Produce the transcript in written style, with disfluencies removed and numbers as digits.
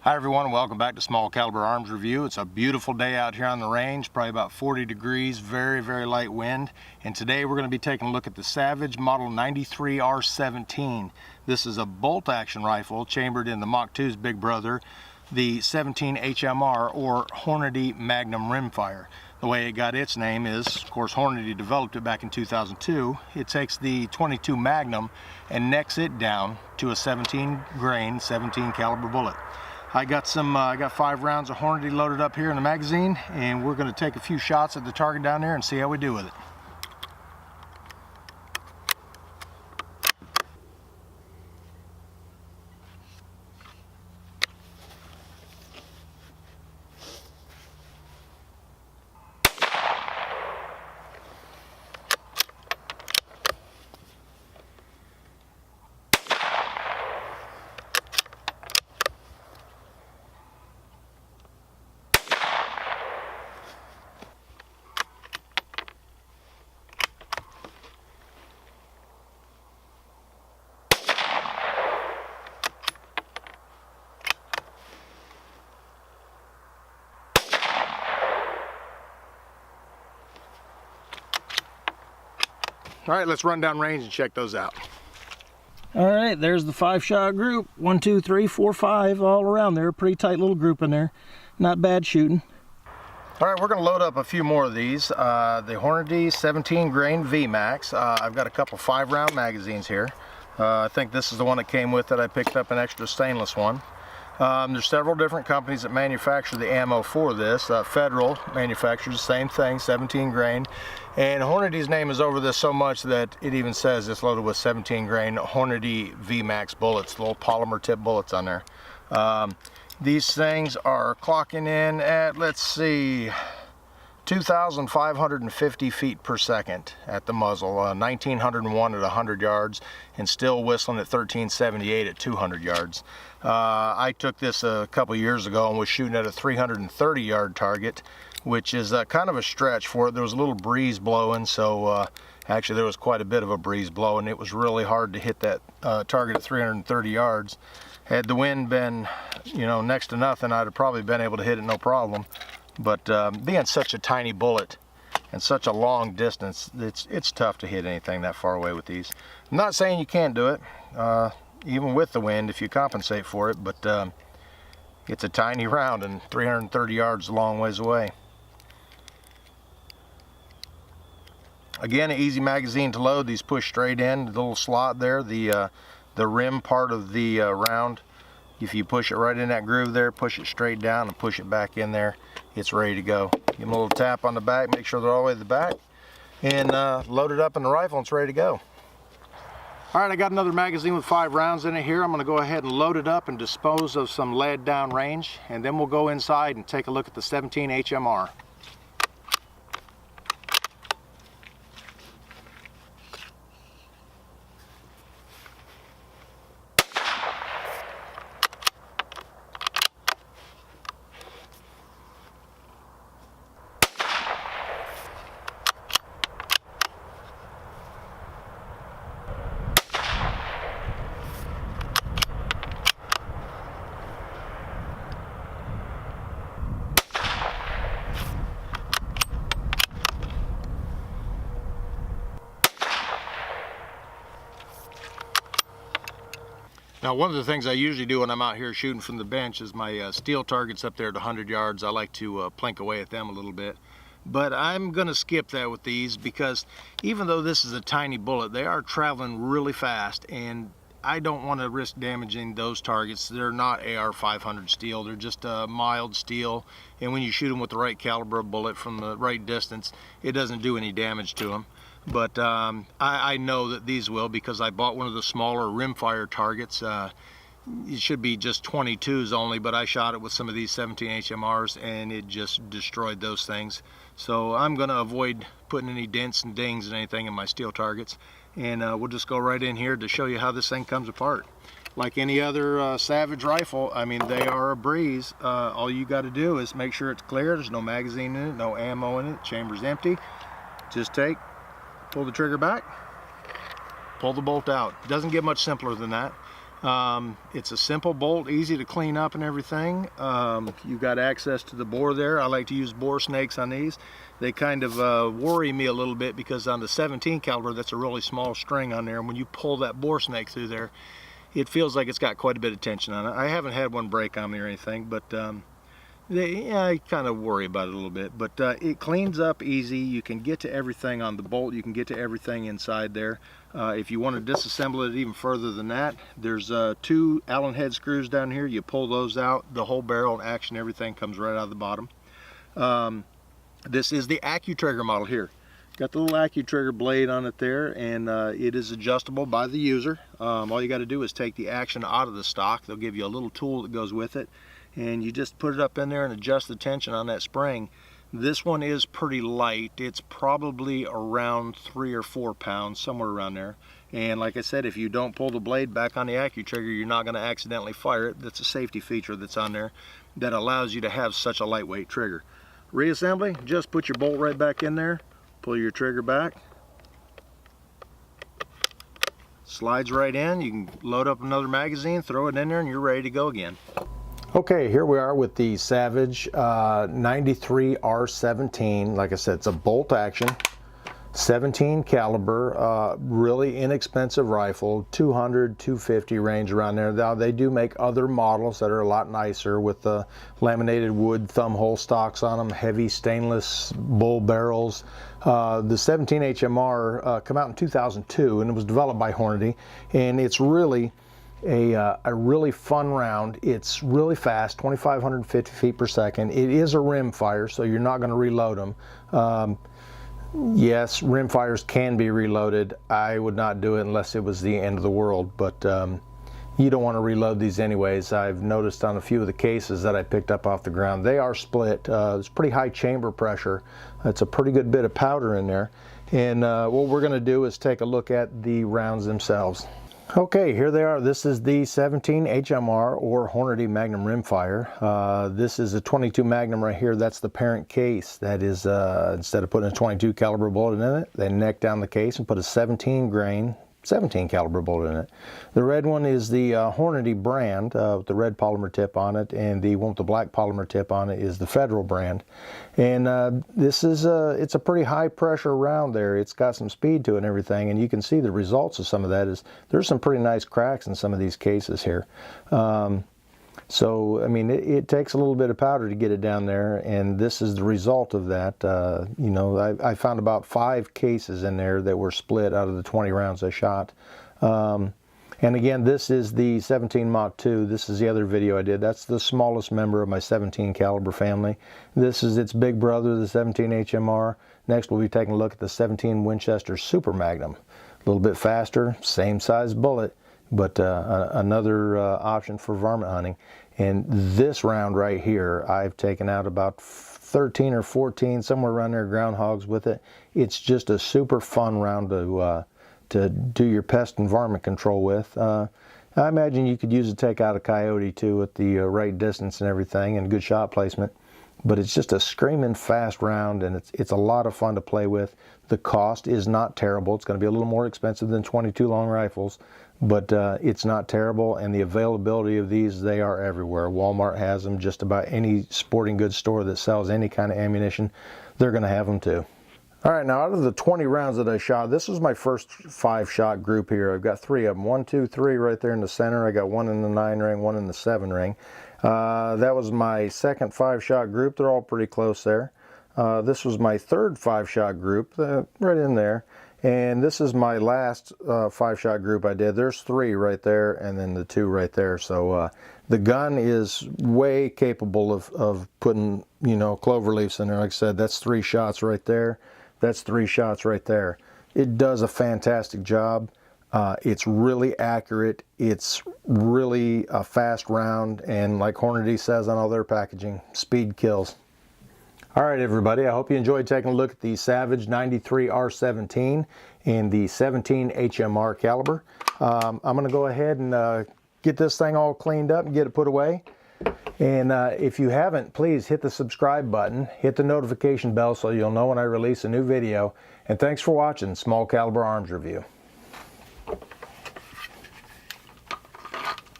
Hi everyone, welcome back to Small Caliber Arms Review. It's a beautiful day out here on the range, probably about 40 degrees, very light wind. And today we're going to be taking a look at the Savage Model 93R17. This is a bolt action rifle chambered in the Mach 2's big brother, the 17 HMR or Hornady Magnum rimfire. The way it got its name is, of course, Hornady developed it back in 2002. It takes the 22 Magnum and necks it down to a 17 grain, 17 caliber bullet. I got 5 rounds of Hornady loaded up here in the magazine, and we're going to take a few shots at the target down there and see how we do with it. All right, let's run down range and check those out. All right, there's the 5-shot group. 1, 2, 3, 4, 5, all around there. Pretty tight little group in there. Not bad shooting. All right, we're going to load up a few more of these. The Hornady 17 grain VMAX. I've got a couple 5-round magazines here. I think this is the one that came with it. I picked up an extra stainless one. There's several different companies that manufacture the ammo for this. Federal manufactures the same thing, 17 grain. And Hornady's name is over this so much that it even says it's loaded with 17 grain Hornady VMAX bullets, little polymer tip bullets on there. These things are clocking in at, let's see, 2,550 feet per second at the muzzle, 1,901 at 100 yards, and still whistling at 1,378 at 200 yards. I took this a couple years ago and was shooting at a 330 yard target, which is kind of a stretch for it. There was a little breeze blowing, so actually there was quite a bit of a breeze blowing. It was really hard to hit that target at 330 yards. Had the wind been, you know, next to nothing, I'd have probably been able to hit it no problem. But being such a tiny bullet and such a long distance, it's tough to hit anything that far away with these. I'm not saying you can't do it, even with the wind if you compensate for it, but it's a tiny round and 330 yards a long ways away. Again, an easy magazine to load. These push straight in, the little slot there, the rim part of the round. If you push it right in that groove there, push it straight down and push it back in there, it's ready to go. Give them a little tap on the back, make sure they're all the way to the back, and load it up in the rifle and it's ready to go. All right, I got another magazine with 5 rounds in it here. I'm going to go ahead and load it up and dispose of some lead down range, and then we'll go inside and take a look at the 17 HMR. Now, one of the things I usually do when I'm out here shooting from the bench is my steel targets up there at 100 yards. I like to plink away at them a little bit. But I'm going to skip that with these because even though this is a tiny bullet, they are traveling really fast, and I don't want to risk damaging those targets. They're not AR 500 steel. They're just a mild steel, and when you shoot them with the right caliber of bullet from the right distance, it doesn't do any damage to them. But I know that these will because I bought one of the smaller rimfire targets. It should be just 22s only, but I shot it with some of these 17 HMRs and it just destroyed those things. So I'm going to avoid putting any dents and dings and anything in my steel targets, and we'll just go right in here to show you how this thing comes apart. Like any other Savage rifle, I mean, they are a breeze. All you got to do is make sure it's clear, there's no magazine in it, no ammo in it, chamber's empty. Just pull the trigger back, pull the bolt out. It doesn't get much simpler than that. It's a simple bolt, easy to clean up and everything. You've got access to the bore there. I like to use bore snakes on these. They kind of worry me a little bit because on the 17 caliber, that's a really small string on there. And when you pull that bore snake through there, it feels like it's got quite a bit of tension on it. I haven't had one break on me or anything, but I kind of worry about it a little bit. But it cleans up easy. You can get to everything on the bolt. You can get to everything inside there. If you want to disassemble it even further than that, there's 2 Allen head screws down here. You pull those out, the whole barrel and action, everything comes right out of the bottom. This is the AccuTrigger model here. Got the little AccuTrigger blade on it there, and it is adjustable by the user. All you got to do is take the action out of the stock. They'll give you a little tool that goes with it, and you just put it up in there and adjust the tension on that spring. This one is pretty light. It's probably around 3 or 4 pounds, somewhere around there. And like I said, if you don't pull the blade back on the AccuTrigger, you're not going to accidentally fire it. That's a safety feature that's on there that allows you to have such a lightweight trigger. Reassembly, just put your bolt right back in there, pull your trigger back, slides right in. You can load up another magazine, throw it in there, and you're ready to go again. Okay, here we are with the Savage 93 R17. Like I said, it's a bolt action, 17 caliber, really inexpensive rifle, 200, 250 range around there. Now they do make other models that are a lot nicer with the laminated wood thumb hole stocks on them, heavy stainless bull barrels. The 17 HMR came out in 2002 and it was developed by Hornady, and it's really a really fun round. It's really fast, 2,550 feet per second. It is a rim fire, so you're not going to reload them. Yes, rim fires can be reloaded. I would not do it unless it was the end of the world, but you don't want to reload these anyways. I've noticed on a few of the cases that I picked up off the ground, they are split. It's pretty high chamber pressure. It's a pretty good bit of powder in there. And what we're going to do is take a look at the rounds themselves. Okay, here they are. This is the 17 HMR or Hornady Magnum rimfire. This is a 22 Magnum right here. That's the parent case. That is, instead of putting a 22 caliber bullet in it, they neck down the case and put a 17 grain 17 caliber bullet in it. The red one is the Hornady brand with the red polymer tip on it, and the one with the black polymer tip on it is the Federal brand. And this is it's a pretty high pressure round there. It's got some speed to it and everything, and you can see the results of some of that is there's some pretty nice cracks in some of these cases here. So, I mean, it takes a little bit of powder to get it down there, and this is the result of that. You know, I found about 5 cases in there that were split out of the 20 rounds I shot. And again, this is the 17 Mach 2. This is the other video I did. That's the smallest member of my 17 caliber family. This is its big brother, the 17 HMR. Next, we'll be taking a look at the 17 Winchester Super Magnum. A little bit faster, same size bullet, but another option for varmint hunting. And this round right here, I've taken out about 13 or 14, somewhere around there, groundhogs with it. It's just a super fun round to do your pest and varmint control with. I imagine you could use it to take out a coyote too at the right distance and everything, and good shot placement. But it's just a screaming fast round, and it's a lot of fun to play with. The cost is not terrible. It's going to be a little more expensive than 22 long rifles, but it's not terrible, and the availability of these, they are everywhere. Walmart has them. Just about any sporting goods store that sells any kind of ammunition, they're going to have them too. All right, now out of the 20 rounds that I shot, this was my first 5-shot group here. I've got 3 of them, 1, 2, 3 right there in the center. I got 1 in the 9 ring, 1 in the 7 ring. That was my second 5-shot group. They're all pretty close there. This was my third 5-shot group, right in there. And this is my last 5-shot group I did. There's 3 right there, and then the 2 right there. So the gun is way capable of putting, you know, clover leaves in there. Like I said, that's 3 shots right there. That's 3 shots right there. It does a fantastic job. It's really accurate. It's really a fast round, and like Hornady says on all their packaging, speed kills. All right, everybody, I hope you enjoyed taking a look at the Savage 93 R17 and the 17 HMR caliber. I'm going to go ahead and get this thing all cleaned up and get it put away. And if you haven't, please hit the subscribe button, hit the notification bell so you'll know when I release a new video. And thanks for watching Small Caliber Arms Review.